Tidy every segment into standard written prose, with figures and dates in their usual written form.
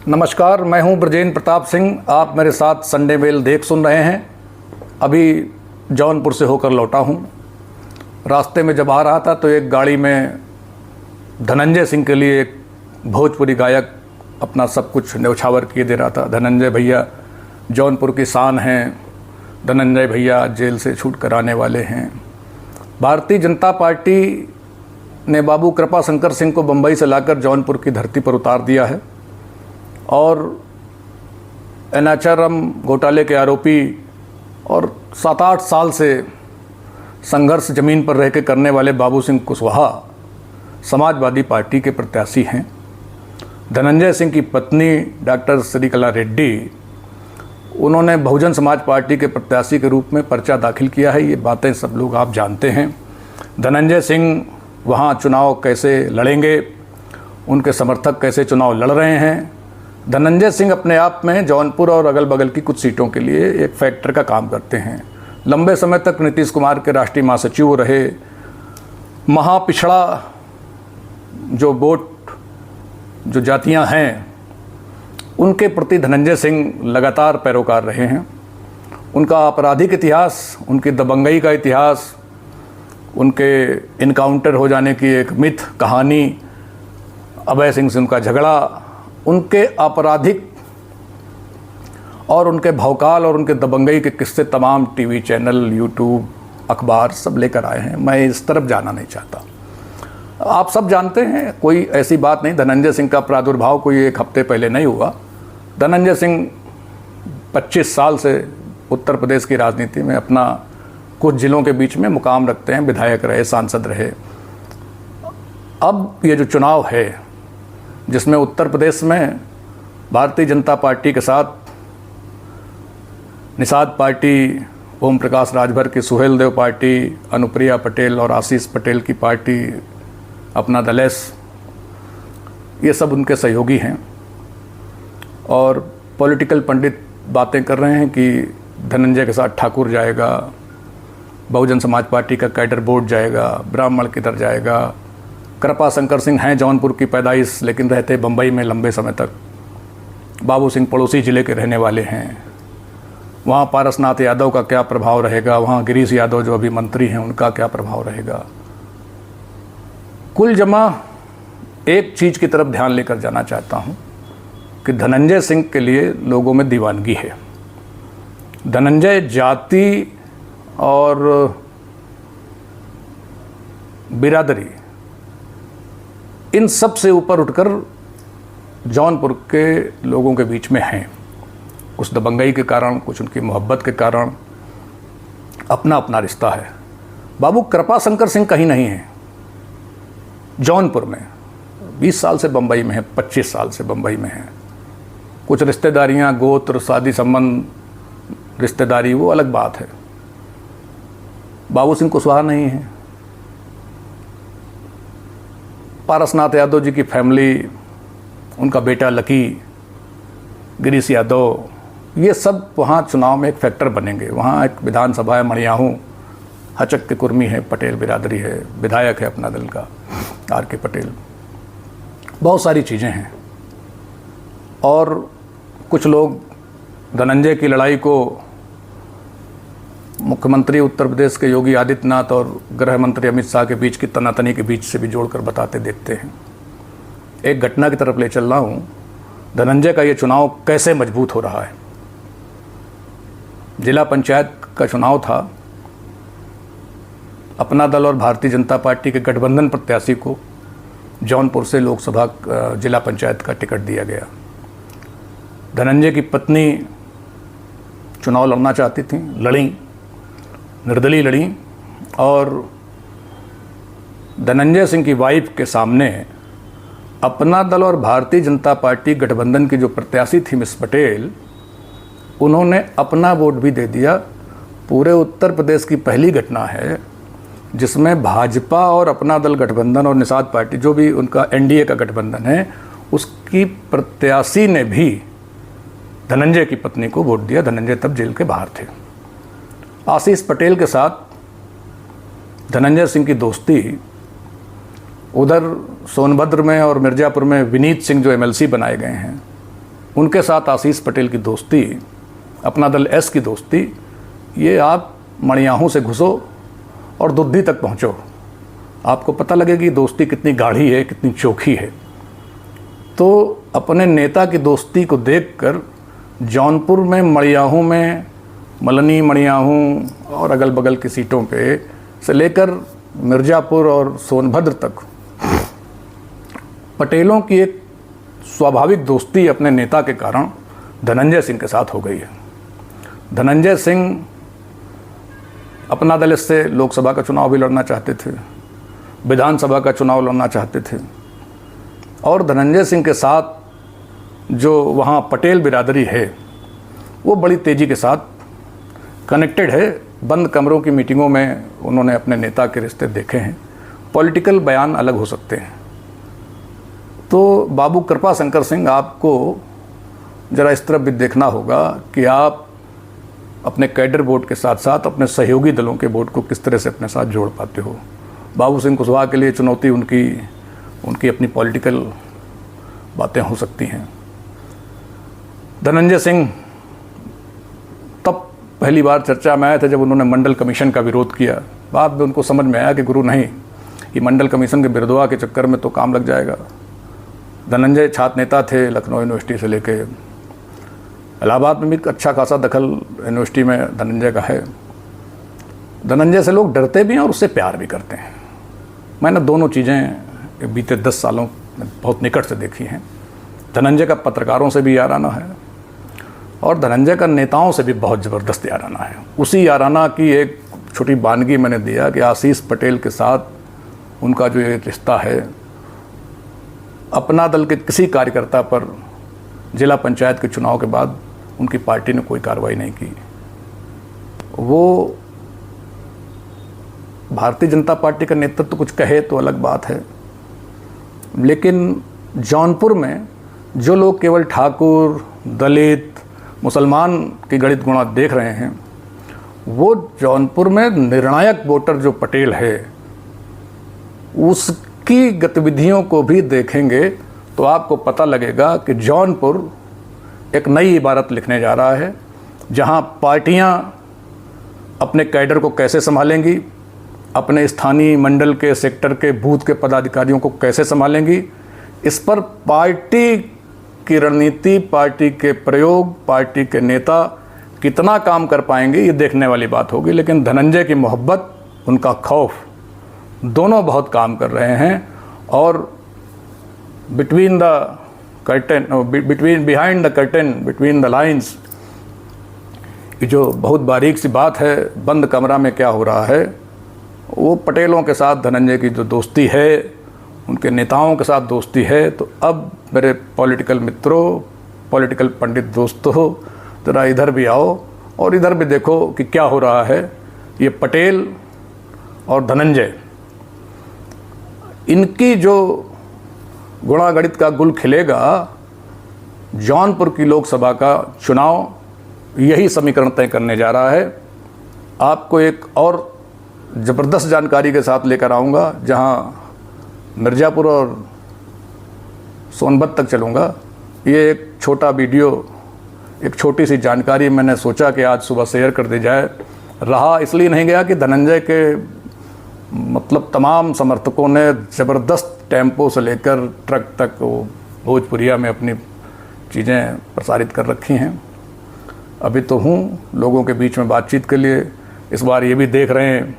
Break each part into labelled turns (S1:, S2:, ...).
S1: नमस्कार, मैं हूं ब्रजेंद्र प्रताप सिंह। आप मेरे साथ संडे मेल देख सुन रहे हैं। अभी जौनपुर से होकर लौटा हूं। रास्ते में जब आ रहा था तो एक गाड़ी में धनंजय सिंह के लिए एक भोजपुरी गायक अपना सब कुछ न्यौछावर किए दे रहा था। धनंजय भैया जौनपुर की शान हैं, धनंजय भैया जेल से छूट कर आने वाले हैं। भारतीय जनता पार्टी ने बाबू कृपा शंकर सिंह को बम्बई से लाकर जौनपुर की धरती पर उतार दिया है और NHRM घोटाले के आरोपी और 7-8 साल से संघर्ष जमीन पर रह के करने वाले बाबू सिंह कुशवाहा समाजवादी पार्टी के प्रत्याशी हैं। धनंजय सिंह की पत्नी डॉक्टर श्रीकला रेड्डी, उन्होंने बहुजन समाज पार्टी के प्रत्याशी के रूप में पर्चा दाखिल किया है। ये बातें सब लोग आप जानते हैं। धनंजय सिंह वहाँ चुनाव कैसे लड़ेंगे, उनके समर्थक कैसे चुनाव लड़ रहे हैं। धनंजय सिंह अपने आप में जौनपुर और अगल बगल की कुछ सीटों के लिए एक फैक्टर का काम करते हैं। लंबे समय तक नीतीश कुमार के राष्ट्रीय महासचिव रहे। महापिछड़ा जो वोट जो जातियां हैं, उनके प्रति धनंजय सिंह लगातार पैरोकार रहे हैं। उनका आपराधिक इतिहास, उनकी दबंगई का इतिहास, उनके इनकाउंटर हो जाने की एक मिथ कहानी, अभय सिंह से उनका झगड़ा, उनके आपराधिक और उनके भौकाल और उनके दबंगई के किस्से तमाम टीवी चैनल, यूट्यूब, अखबार सब लेकर आए हैं। मैं इस तरफ जाना नहीं चाहता। आप सब जानते हैं, कोई ऐसी बात नहीं। धनंजय सिंह का प्रादुर्भाव कोई एक हफ्ते पहले नहीं हुआ। धनंजय सिंह 25 साल से उत्तर प्रदेश की राजनीति में अपना कुछ जिलों के बीच में मुकाम रखते हैं। विधायक रहे, सांसद रहे। अब ये जो चुनाव है, जिसमें उत्तर प्रदेश में भारतीय जनता पार्टी के साथ निषाद पार्टी, ओम प्रकाश राजभर की सुहेल देव पार्टी, अनुप्रिया पटेल और आशीष पटेल की पार्टी, अपना दलेस, ये सब उनके सहयोगी हैं। और पॉलिटिकल पंडित बातें कर रहे हैं कि धनंजय के साथ ठाकुर जाएगा, बहुजन समाज पार्टी का कैडर बोर्ड जाएगा, ब्राह्मण किधर जाएगा। कृपा शंकर सिंह हैं जौनपुर की पैदाइश, लेकिन रहते बम्बई में लंबे समय तक। बाबू सिंह पड़ोसी ज़िले के रहने वाले हैं। वहाँ पारसनाथ यादव का क्या प्रभाव रहेगा, वहाँ गिरीश यादव जो अभी मंत्री हैं उनका क्या प्रभाव रहेगा। कुल जमा एक चीज़ की तरफ ध्यान लेकर जाना चाहता हूँ कि धनंजय सिंह के लिए लोगों में दीवानगी है। धनंजय जाति और बिरादरी, इन सब से ऊपर उठकर जौनपुर के लोगों के बीच में हैं। कुछ दबंगई के कारण, कुछ उनकी मोहब्बत के कारण अपना अपना रिश्ता है। बाबू कृपा शंकर सिंह कहीं नहीं है। जौनपुर में 20 साल से बम्बई में है, 25 साल से बम्बई में है। कुछ रिश्तेदारियां, गोत्र, शादी संबंध, रिश्तेदारी, वो अलग बात है। बाबू सिंह कुशवाहा नहीं है। पारसनाथ यादव जी की फैमिली, उनका बेटा लकी, गिरीश यादव, ये सब वहाँ चुनाव में एक फैक्टर बनेंगे। वहाँ एक विधानसभा है, मणियाहू, हचक के कुर्मी है, पटेल बिरादरी है, विधायक है अपना दल का RK पटेल। बहुत सारी चीज़ें हैं। और कुछ लोग धनंजय की लड़ाई को मुख्यमंत्री उत्तर प्रदेश के योगी आदित्यनाथ और गृह मंत्री अमित शाह के बीच की तनातनी के बीच से भी जोड़कर बताते देखते हैं। एक घटना की तरफ ले चल रहा हूँ। धनंजय का ये चुनाव कैसे मजबूत हो रहा है। जिला पंचायत का चुनाव था। अपना दल और भारतीय जनता पार्टी के गठबंधन प्रत्याशी को जौनपुर से लोकसभा जिला पंचायत का टिकट दिया गया। धनंजय की पत्नी चुनाव लड़ना चाहती थी, लड़ी, निर्दलीय लड़ी। और धनंजय सिंह की वाइफ के सामने अपना दल और भारतीय जनता पार्टी गठबंधन की जो प्रत्याशी थी मिस पटेल, उन्होंने अपना वोट भी दे दिया। पूरे उत्तर प्रदेश की पहली घटना है जिसमें भाजपा और अपना दल गठबंधन और निषाद पार्टी, जो भी उनका NDA का गठबंधन है, उसकी प्रत्याशी ने भी धनंजय की पत्नी को वोट दिया। धनंजय तब जेल के बाहर थे। आशीष पटेल के साथ धनंजय सिंह की दोस्ती उधर सोनभद्र में और मिर्ज़ापुर में विनीत सिंह जो MLC बनाए गए हैं, उनके साथ आशीष पटेल की दोस्ती, अपना दल एस की दोस्ती, ये आप मणियाहू से घुसो और दुद्धी तक पहुँचो, आपको पता लगेगी दोस्ती कितनी गाढ़ी है, कितनी चोखी है। तो अपने नेता की दोस्ती को देखकर जौनपुर में, मणियाहू में, मलनी, मणियाहू और अगल बगल की सीटों पे से लेकर मिर्ज़ापुर और सोनभद्र तक पटेलों की एक स्वाभाविक दोस्ती अपने नेता के कारण धनंजय सिंह के साथ हो गई है। धनंजय सिंह अपना दल से लोकसभा का चुनाव भी लड़ना चाहते थे, विधानसभा का चुनाव लड़ना चाहते थे, और धनंजय सिंह के साथ जो वहाँ पटेल बिरादरी है वो बड़ी तेज़ी के साथ कनेक्टेड है। बंद कमरों की मीटिंगों में उन्होंने अपने नेता के रिश्ते देखे हैं। पॉलिटिकल बयान अलग हो सकते हैं। तो बाबू कृपा शंकर सिंह, आपको ज़रा इस तरफ भी देखना होगा कि आप अपने कैडर बोर्ड के साथ साथ अपने सहयोगी दलों के बोर्ड को किस तरह से अपने साथ जोड़ पाते हो। बाबू सिंह कुशवाहा के लिए चुनौती उनकी अपनी पॉलिटिकल बातें हो सकती हैं। धनंजय सिंह तब पहली बार चर्चा में आए थे जब उन्होंने मंडल कमीशन का विरोध किया। बाद में उनको समझ में आया कि गुरु नहीं, ये मंडल कमीशन के बिरदवा के चक्कर में तो काम लग जाएगा। धनंजय छात्र नेता थे, लखनऊ यूनिवर्सिटी से लेके इलाहाबाद में भी अच्छा खासा दखल यूनिवर्सिटी में धनंजय का है। धनंजय से लोग डरते भी हैं और उससे प्यार भी करते हैं। मैंने दोनों चीज़ें बीते 10 सालों में बहुत निकट से देखी हैं। धनंजय का पत्रकारों से भी याराना है और धनंजय का नेताओं से भी बहुत ज़बरदस्त याराना है। उसी याराना की एक छोटी बानगी मैंने दिया कि आशीष पटेल के साथ उनका जो ये रिश्ता है, अपना दल के किसी कार्यकर्ता पर जिला पंचायत के चुनाव के बाद उनकी पार्टी ने कोई कार्रवाई नहीं की। वो भारतीय जनता पार्टी का नेतृत्व कुछ कहे तो अलग बात है, लेकिन जौनपुर में जो लोग केवल ठाकुर, दलित, मुसलमान की गणित गुणा देख रहे हैं, वो जौनपुर में निर्णायक वोटर जो पटेल है उसकी गतिविधियों को भी देखेंगे तो आपको पता लगेगा कि जौनपुर एक नई इबारत लिखने जा रहा है, जहां पार्टियां अपने कैडर को कैसे संभालेंगी, अपने स्थानीय मंडल के, सेक्टर के, बूथ के पदाधिकारियों को कैसे संभालेंगी, इस पर पार्टी की रणनीति, पार्टी के प्रयोग, पार्टी के नेता कितना काम कर पाएंगे, ये देखने वाली बात होगी। लेकिन धनंजय की मोहब्बत, उनका खौफ, दोनों बहुत काम कर रहे हैं। और between the curtain, behind the curtain, between the lines, ये जो बहुत बारीक सी बात है, बंद कमरा में क्या हो रहा है, वो पटेलों के साथ धनंजय की जो दोस्ती है, उनके नेताओं के साथ दोस्ती है। तो अब मेरे पॉलिटिकल मित्रों, पॉलिटिकल पंडित दोस्तों, ज़रा इधर भी आओ और इधर भी देखो कि क्या हो रहा है। ये पटेल और धनंजय, इनकी जो गुणागणित का गुल खिलेगा, जौनपुर की लोकसभा का चुनाव यही समीकरण तय करने जा रहा है। आपको एक और ज़बरदस्त जानकारी के साथ लेकर आऊँगा, जहाँ मिर्ज़ापुर और सोनभद्र तक चलूँगा। ये एक छोटा वीडियो, एक छोटी सी जानकारी मैंने सोचा कि आज सुबह शेयर कर दी जाए। रहा इसलिए नहीं गया कि धनंजय के मतलब तमाम समर्थकों ने ज़बरदस्त टेम्पो से लेकर ट्रक तक वो भोजपुरिया में अपनी चीज़ें प्रसारित कर रखी हैं। अभी तो हूँ लोगों के बीच में बातचीत के लिए। इस बार ये भी देख रहे हैं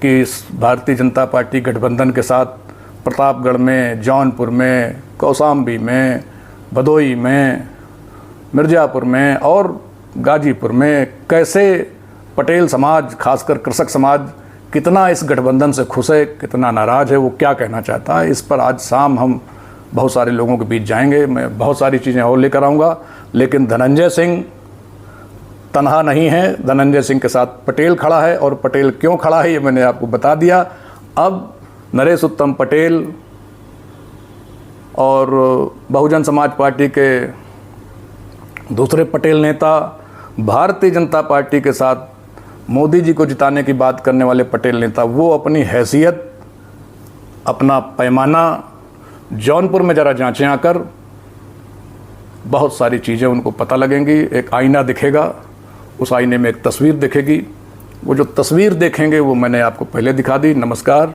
S1: कि इस भारतीय जनता पार्टी गठबंधन के साथ प्रतापगढ़ में, जौनपुर में, कौशाम्बी में, भदोई में, मिर्ज़ापुर में और गाजीपुर में कैसे पटेल समाज, खासकर कृषक समाज, कितना इस गठबंधन से खुश है, कितना नाराज़ है, वो क्या कहना चाहता है। इस पर आज शाम हम बहुत सारे लोगों के बीच जाएंगे। मैं बहुत सारी चीज़ें और लेकर आऊँगा, लेकिन धनंजय सिंह तनहा नहीं है। धनंजय सिंह के साथ पटेल खड़ा है, और पटेल क्यों खड़ा है ये मैंने आपको बता दिया। अब नरेश उत्तम पटेल और बहुजन समाज पार्टी के दूसरे पटेल नेता, भारतीय जनता पार्टी के साथ मोदी जी को जिताने की बात करने वाले पटेल नेता, वो अपनी हैसियत, अपना पैमाना जौनपुर में ज़रा जांचें आकर। बहुत सारी चीज़ें उनको पता लगेंगी। एक आईना दिखेगा, उस आईने में एक तस्वीर दिखेगी। वो जो तस्वीर देखेंगे वो मैंने आपको पहले दिखा दी। नमस्कार।